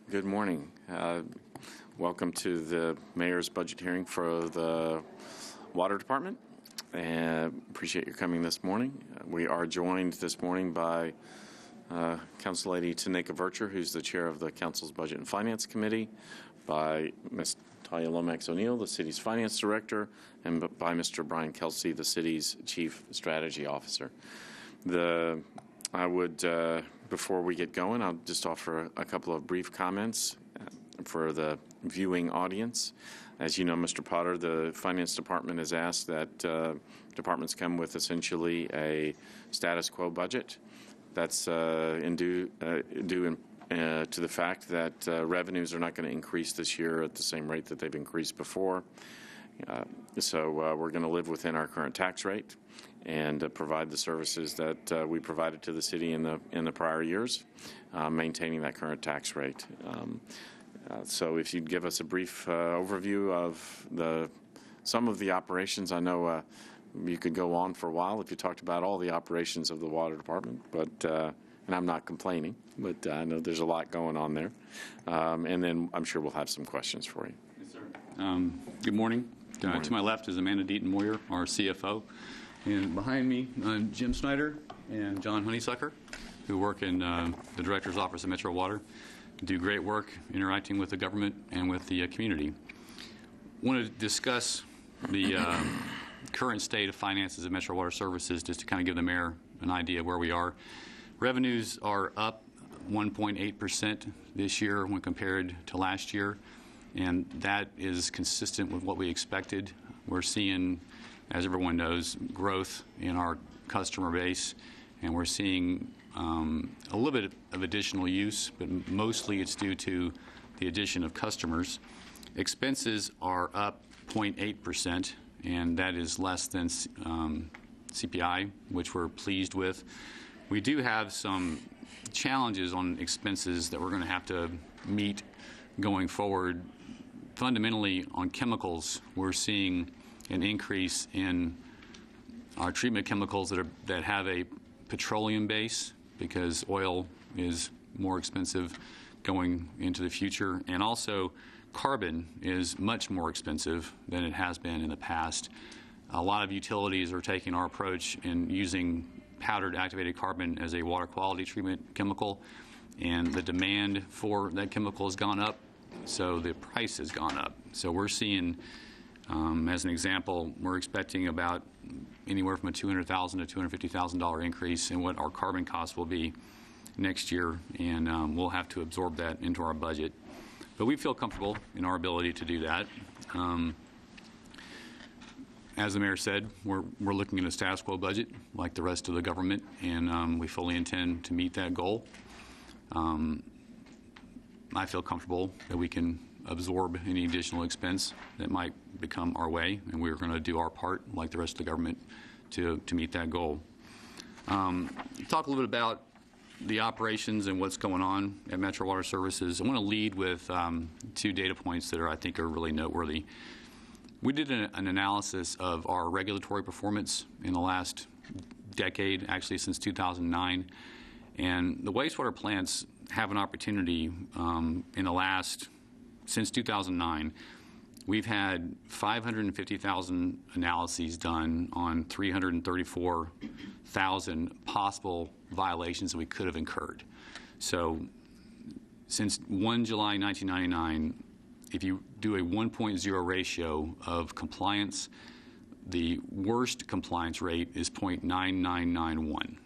Good morning. Welcome to the Mayor's budget hearing for the Water Department. Appreciate your coming this morning. We are joined this morning by Council Lady Tanika Vercher, who's the chair of the Council's Budget and Finance Committee, by Ms. Talia Lomax O'Neill, the city's finance director, and by Mr. Brian Kelsey, the city's chief strategy officer. I would, before we get going, I'll just offer a couple of brief comments for the viewing audience. As you know, Mr. Potter, the Finance Department has asked that departments come with essentially a status quo budget. That's due to the fact that revenues are not going to increase this year at the same rate that they've increased before. So we're going to live within our current tax rate and provide the services that we provided to the city in the prior years, maintaining that current tax rate. So if you'd give us a brief overview of some of the operations. I know you could go on for a while if you talked about all the operations of the Water Department, but and I'm not complaining, but I know there's a lot going on there. And then I'm sure we'll have some questions for you. Yes, sir. Good morning. To my left is Amanda Deaton-Moyer, our CFO. And behind me, Jim Snyder and John Honeysucker, who work in the Director's Office of Metro Water, do great work interacting with the government and with the community. I want to discuss the current state of finances of Metro Water Services just to kind of give the mayor an idea of where we are. Revenues are up 1.8% this year when compared to last year, and that is consistent with what we expected. We're seeing, as everyone knows, growth in our customer base, and we're seeing a little bit of additional use, but mostly it's due to the addition of customers. Expenses are up 0.8%, and that is less than CPI, which we're pleased with. We do have some challenges on expenses that we're going to have to meet going forward. Fundamentally, on chemicals, we're seeing an increase in our treatment chemicals that have a petroleum base because oil is more expensive going into the future, and also carbon is much more expensive than it has been in the past. A lot of utilities are taking our approach in using powdered activated carbon as a water quality treatment chemical, and the demand for that chemical has gone up, so the price has gone up. So we're seeing, as an example, we're expecting about anywhere from a $200,000 to $250,000 increase in what our carbon costs will be next year, and we'll have to absorb that into our budget. But we feel comfortable in our ability to do that. As the mayor said, we're looking at a status quo budget like the rest of the government, and we fully intend to meet that goal. I feel comfortable that we can absorb any additional expense that might become our way, and we're going to do our part like the rest of the government to meet that goal. Talk a little bit about the operations and what's going on at Metro Water Services. I want to lead with two data points that I think are really noteworthy. We did an analysis of our regulatory performance in the last decade, actually since 2009, and the wastewater plants have an opportunity since 2009. We've had 550,000 analyses done on 334,000 possible violations that we could have incurred. So since 1 July 1999, if you do a 1.0 ratio of compliance, the worst compliance rate is 0.9991,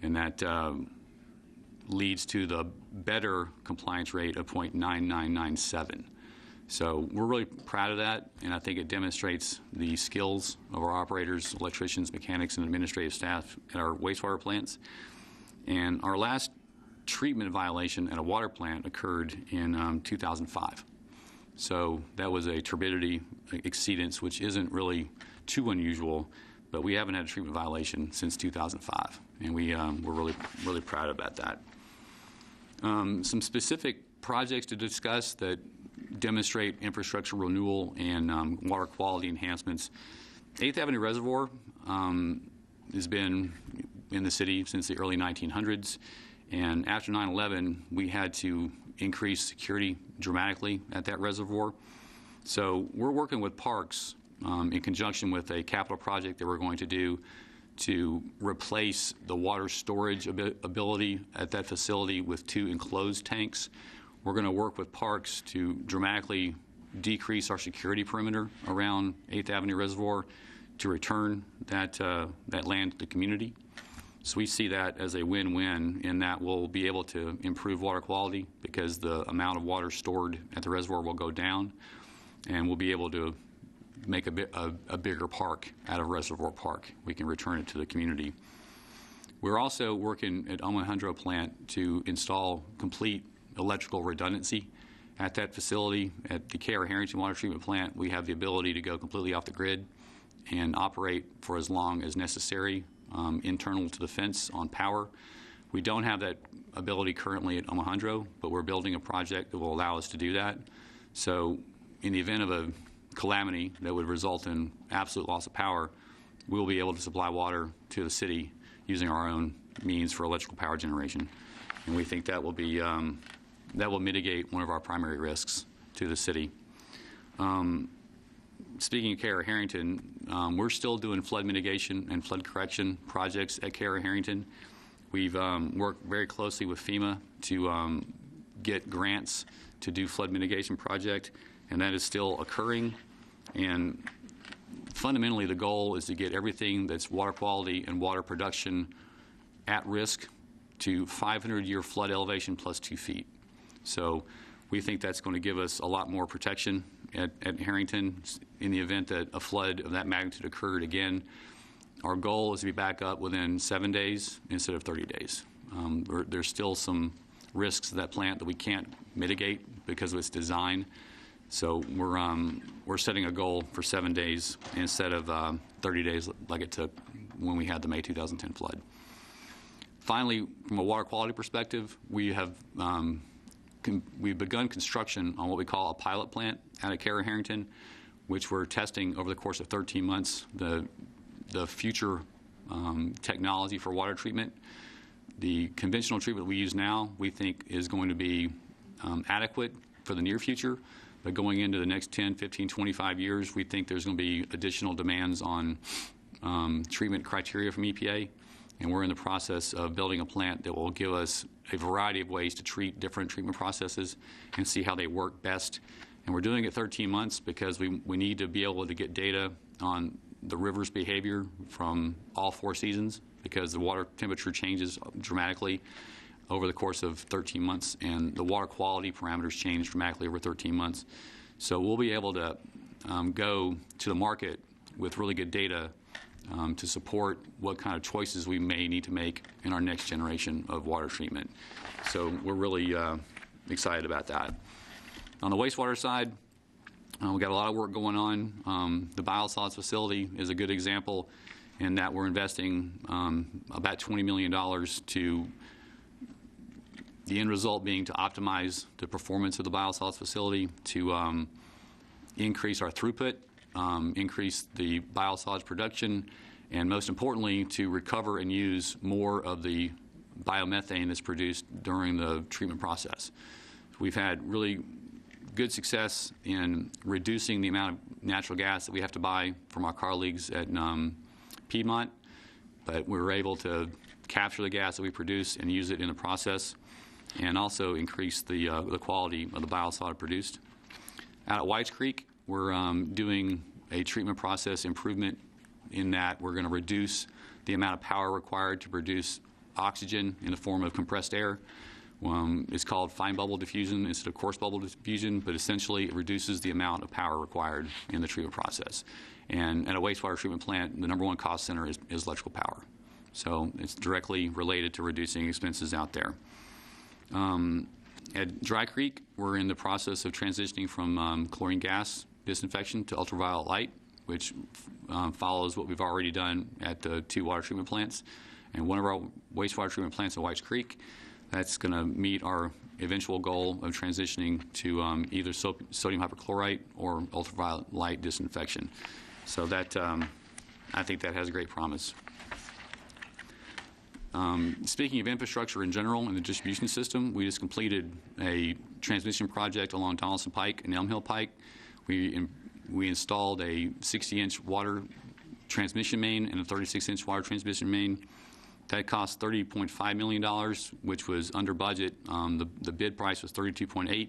and that leads to the better compliance rate of 0.9997. So we're really proud of that, and I think it demonstrates the skills of our operators, electricians, mechanics, and administrative staff at our wastewater plants. And our last treatment violation at a water plant occurred in 2005. So that was a turbidity exceedance, which isn't really too unusual, but we haven't had a treatment violation since 2005, and we're really proud about that. Some specific projects to discuss that demonstrate infrastructure renewal and water quality enhancements. 8th Avenue Reservoir has been in the city since the early 1900s. And after 9/11, we had to increase security dramatically at that reservoir. So we're working with Parks in conjunction with a capital project that we're going to do to replace the water storage ability at that facility with 2 enclosed tanks. We're going to work with Parks to dramatically decrease our security perimeter around 8th Avenue Reservoir to return that land to the community. So we see that as a win-win in that we'll be able to improve water quality because the amount of water stored at the reservoir will go down, and we'll be able to make a bigger park out of Reservoir Park. We can return it to the community. We're also working at Alejandro plant to install complete electrical redundancy at that facility. At the K.R. Harrington Water Treatment Plant, we have the ability to go completely off the grid and operate for as long as necessary internal to the fence on power. We don't have that ability currently at Alejandro, but we're building a project that will allow us to do that. So in the event of a calamity that would result in absolute loss of power, we'll be able to supply water to the city using our own means for electrical power generation. And we think that will be that will mitigate one of our primary risks to the city. Speaking of K.R. Harrington, we're still doing flood mitigation and flood correction projects at K.R. Harrington. We've worked very closely with FEMA to get grants to do flood mitigation project, and that is still occurring. And fundamentally, the goal is to get everything that's water quality and water production at risk to 500-year flood elevation plus 2 feet. So we think that's going to give us a lot more protection at Harrington in the event that a flood of that magnitude occurred again. Our goal is to be back up within 7 days instead of 30 days. There's still some risks to that plant that we can't mitigate because of its design. So we're setting a goal for 7 days instead of 30 days like it took when we had the May 2010 flood. Finally, from a water quality perspective, we've begun construction on what we call a pilot plant out at K.R. Harrington, which we're testing over the course of 13 months, the future technology for water treatment. The conventional treatment we use now, we think, is going to be adequate for the near future. But going into the next 10, 15, 25 years, we think there's going to be additional demands on treatment criteria from EPA. And we're in the process of building a plant that will give us a variety of ways to treat different treatment processes and see how they work best. And we're doing it 13 months because we need to be able to get data on the river's behavior from all 4 seasons because the water temperature changes dramatically over the course of 13 months, and the water quality parameters change dramatically over 13 months. So we'll be able to go to the market with really good data to support what kind of choices we may need to make in our next generation of water treatment. So we're really excited about that. On the wastewater side, we've got a lot of work going on. The biosolids facility is a good example in that we're investing about $20 million to the end result being to optimize the performance of the biosolids facility, to increase our throughput, increase the biosolids production, and most importantly, to recover and use more of the biomethane that's produced during the treatment process. We've had really good success in reducing the amount of natural gas that we have to buy from our colleagues at Piedmont, but we were able to capture the gas that we produce and use it in the process, and also increase the quality of the biosolid produced. Out at Whites Creek, we're doing a treatment process improvement in that we're going to reduce the amount of power required to produce oxygen in the form of compressed air. It's called fine bubble diffusion instead of coarse bubble diffusion, but essentially it reduces the amount of power required in the treatment process. And at a wastewater treatment plant, the #1 cost center is electrical power. So it's directly related to reducing expenses out there. At Dry Creek, we're in the process of transitioning from chlorine gas disinfection to ultraviolet light, which follows what we've already done at the 2 water treatment plants. And one of our wastewater treatment plants at Whites Creek, that's going to meet our eventual goal of transitioning to either sodium hypochlorite or ultraviolet light disinfection. So that I think that has great promise. Speaking of infrastructure in general and the distribution system, we just completed a transmission project along Donaldson Pike and Elm Hill Pike. We installed a 60-inch water transmission main and a 36-inch water transmission main. That cost $30.5 million, which was under budget. The bid price was $32.8.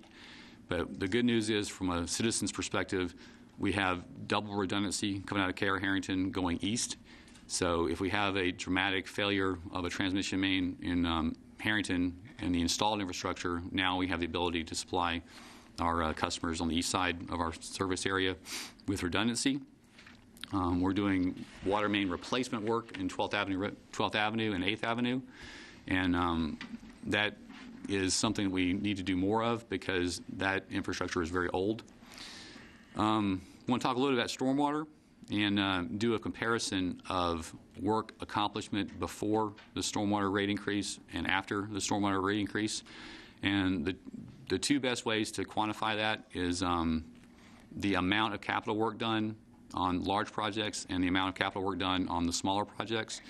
But the good news is, from a citizen's perspective, we have double redundancy coming out of KR Harrington going east. So if we have a dramatic failure of a transmission main in Harrington and the installed infrastructure, now we have the ability to supply our customers on the east side of our service area with redundancy. We're doing water main replacement work in 12th Avenue and 8th Avenue, and that is something that we need to do more of because that infrastructure is very old. I want to talk a little bit about stormwater and do a comparison of work accomplishment before the stormwater rate increase and after the stormwater rate increase. And the two best ways to quantify that is the amount of capital work done on large projects and the amount of capital work done on the smaller projects.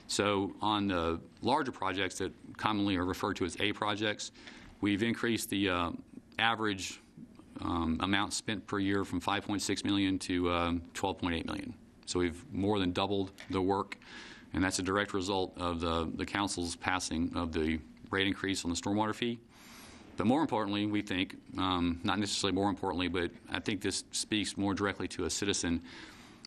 So on the larger projects that commonly are referred to as A projects, we've increased the average amount spent per year from $5.6 million to $12.8 million. So we've more than doubled the work, and that's a direct result of the council's passing of the rate increase on the stormwater fee. But more importantly, we think, not necessarily more importantly, but I think this speaks more directly to a citizen.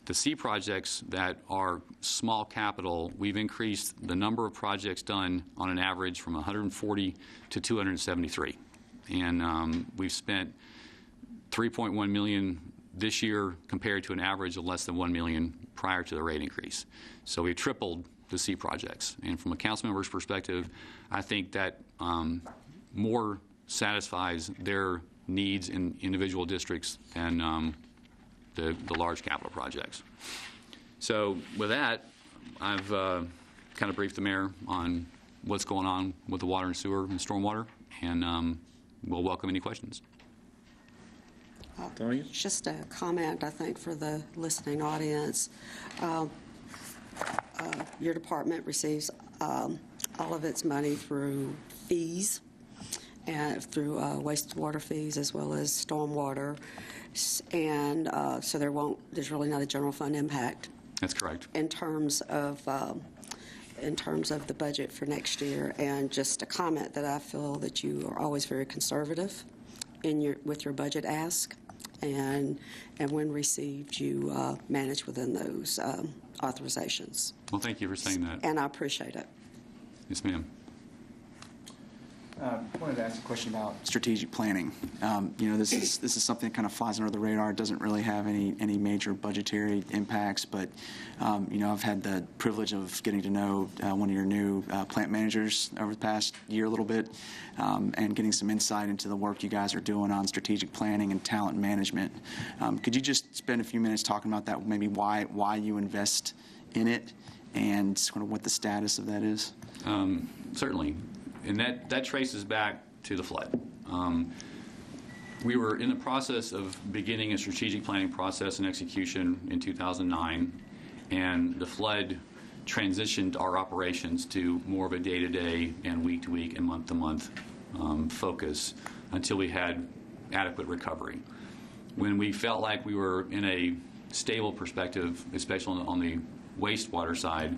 The C projects that are small capital, we've increased the number of projects done on an average from 140 to 273. And we've spent $3.1 million this year compared to an average of less than $1 million prior to the rate increase. So we've tripled the C projects. And from a council member's perspective, I think that more satisfies their needs in individual districts than the large capital projects. So with that, I've kind of briefed the mayor on what's going on with the water and sewer and stormwater, and we'll welcome any questions. Just a comment, I think, for the listening audience. Your department receives all of its money through fees, and through wastewater fees as well as stormwater, and so there's really not a general fund impact. That's correct. In terms of the budget for next year. And just a comment that I feel that you are always very conservative with your budget ask, and when received, you manage within those authorizations. Well, thank you for saying that. And I appreciate it. Yes, ma'am. I wanted to ask a question about strategic planning. This is something that kind of flies under the radar. It doesn't really have any major budgetary impacts, but I've had the privilege of getting to know one of your new plant managers over the past year a little bit, and getting some insight into the work you guys are doing on strategic planning and talent management. Could you just spend a few minutes talking about that? Maybe why you invest in it, and sort of what the status of that is? Certainly. And that traces back to the flood. We were in the process of beginning a strategic planning process and execution in 2009, and the flood transitioned our operations to more of a day-to-day and week-to-week and month-to-month focus until we had adequate recovery. When we felt like we were in a stable perspective, especially on the wastewater side,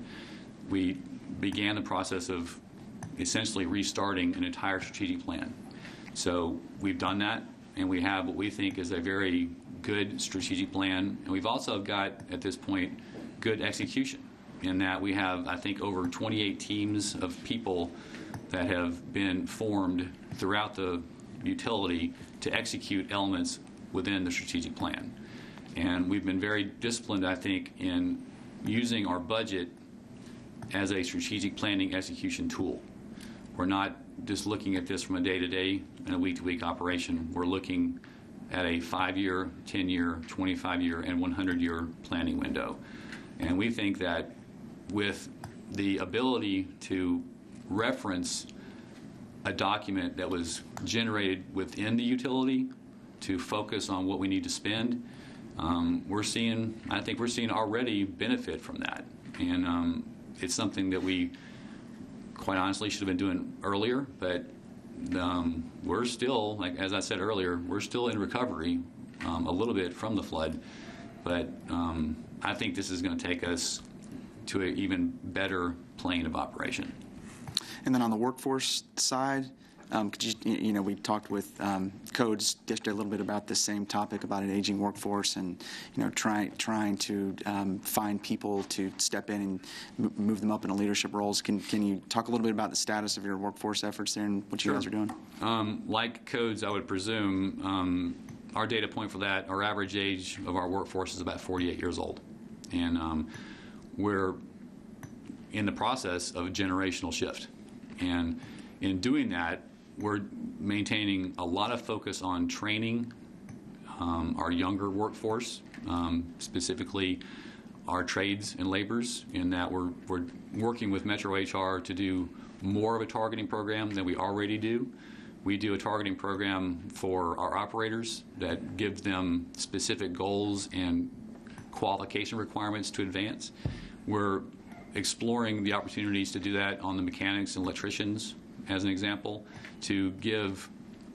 we began the process of essentially restarting an entire strategic plan. So we've done that, and we have what we think is a very good strategic plan. And we've also got, at this point, good execution in that we have, I think, over 28 teams of people that have been formed throughout the utility to execute elements within the strategic plan. And we've been very disciplined, I think, in using our budget as a strategic planning execution tool. We're not just looking at this from a day-to-day and a week-to-week operation. We're looking at a 5-year, 10-year, 25-year, and 100-year planning window. And we think that with the ability to reference a document that was generated within the utility to focus on what we need to spend, I think we're seeing already benefit from that. And it's something that we quite honestly should have been doing earlier, but we're still, like as I said earlier, we're still in recovery a little bit from the flood, but I think this is going to take us to an even better plane of operation. And then on the workforce side, could you, we talked with codes yesterday a little bit about the same topic about an aging workforce and, trying to find people to step in and move them up into leadership roles. Can you talk a little bit about the status of your workforce efforts there and what you guys are doing? Like codes, I would presume, our data point for that, our average age of our workforce is about 48 years old. And we're in the process of a generational shift. And in doing that, we're maintaining a lot of focus on training our younger workforce, specifically our trades and laborers, in that we're working with Metro HR to do more of a targeting program than we already do. We do a targeting program for our operators that gives them specific goals and qualification requirements to advance. We're exploring the opportunities to do that on the mechanics and electricians, as an example, to give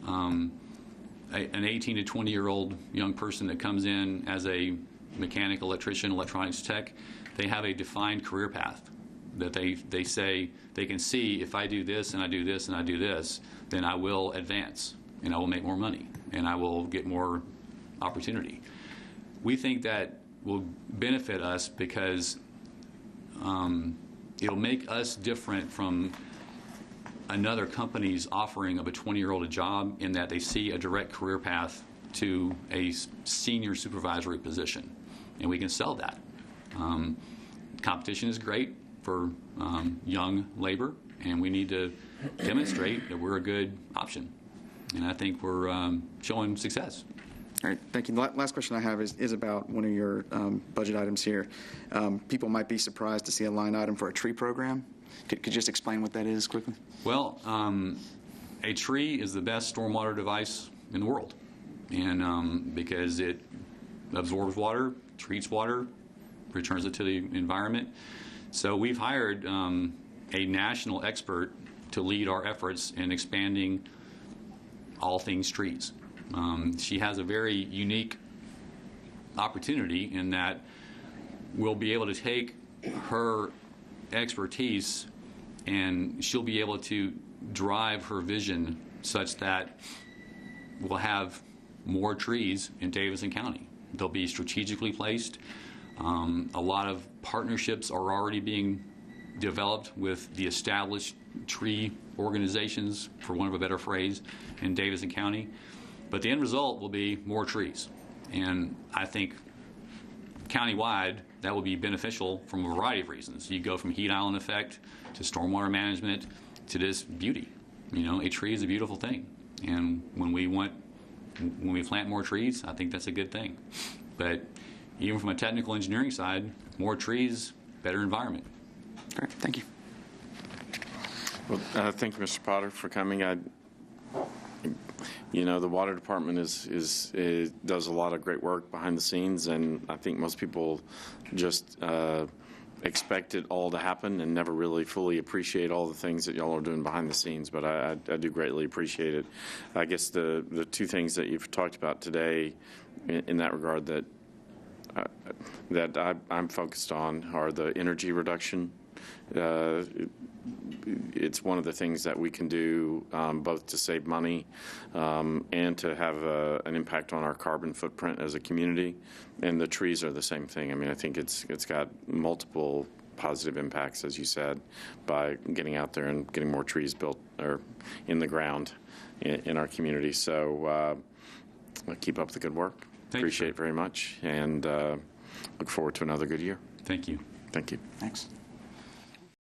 an 18 to 20-year-old young person that comes in as a mechanic, electrician, electronics tech, they have a defined career path that they say they can see, if I do this and I do this and I do this, then I will advance and I will make more money and I will get more opportunity. We think that will benefit us because it'll make us different from another company's offering of a 20-year-old a job, in that they see a direct career path to a senior supervisory position, and we can sell that. Competition is great for young labor, and we need to demonstrate that we're a good option, and I think we're showing success. All right, thank you. The last question I have is about one of your budget items here. People might be surprised to see a line item for a tree program. Could you just explain what that is quickly? Well, a tree is the best stormwater device in the world, and because it absorbs water, treats water, returns it to the environment. So we've hired a national expert to lead our efforts in expanding all things trees. She has a very unique opportunity in that we'll be able to take her expertise and she'll be able to drive her vision such that we'll have more trees in Davidson County. They'll be strategically placed. A lot of partnerships are already being developed with the established tree organizations, for want of a better phrase, in Davidson County. But the end result will be more trees. And I think countywide, that will be beneficial from a variety of reasons. You go from heat island effect to stormwater management to this beauty. A tree is a beautiful thing. And when we plant more trees, I think that's a good thing. But even from a technical engineering side, more trees, better environment. Great, thank you. Well, thank you, Mr. Potter, for coming. The water department does a lot of great work behind the scenes, and I think most people just expect it all to happen and never really fully appreciate all the things that y'all are doing behind the scenes. But I do greatly appreciate it. I guess the two things that you've talked about today in that regard that I'm focused on are the energy reduction. It's one of the things that we can do both to save money and to have an impact on our carbon footprint as a community. And the trees are the same thing. I mean, I think it's got multiple positive impacts, as you said, by getting out there and getting more trees built or in the ground in our community. So keep up the good work. Appreciate it very much, and look forward to another good year. Thank you. Thank you. Thanks.